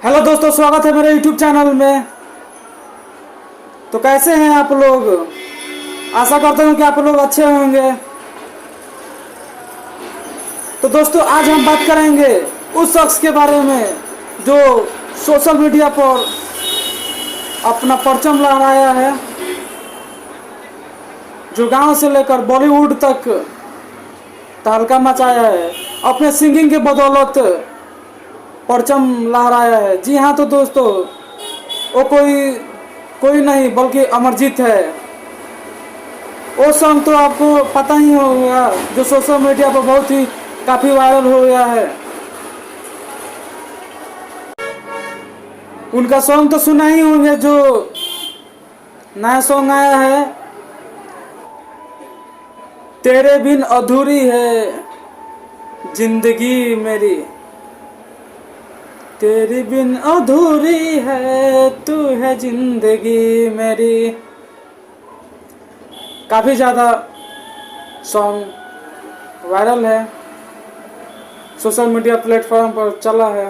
Hello दोस्तों, स्वागत है मेरे यूट्यूब चैनल में। तो कैसे हैं आप लोग? आशा करता हूँ कि आप लोग अच्छे होंगे। तो दोस्तों, आज हम बात करेंगे उस शख्स के बारे में जो सोशल मीडिया पर अपना परचम लहराया है, जो गांव से लेकर बॉलीवुड तक तहलका मचाया है, अपने सिंगिंग के बदौलत परचम लहराया है। जी हाँ, तो दोस्तों, वो कोई नहीं बल्कि अमरजीत है। वो सॉन्ग तो आपको पता ही होगा, जो सोशल मीडिया पर बहुत ही काफ़ी वायरल हो गया है। उनका सॉन्ग तो सुना ही होंगे, जो नया सॉन्ग आया है, तेरे बिन अधूरी है जिंदगी मेरी, तेरी बिन अधूरी है तू है जिंदगी मेरी। काफ़ी ज़्यादा सॉन्ग वायरल है, सोशल मीडिया प्लेटफॉर्म पर चला है।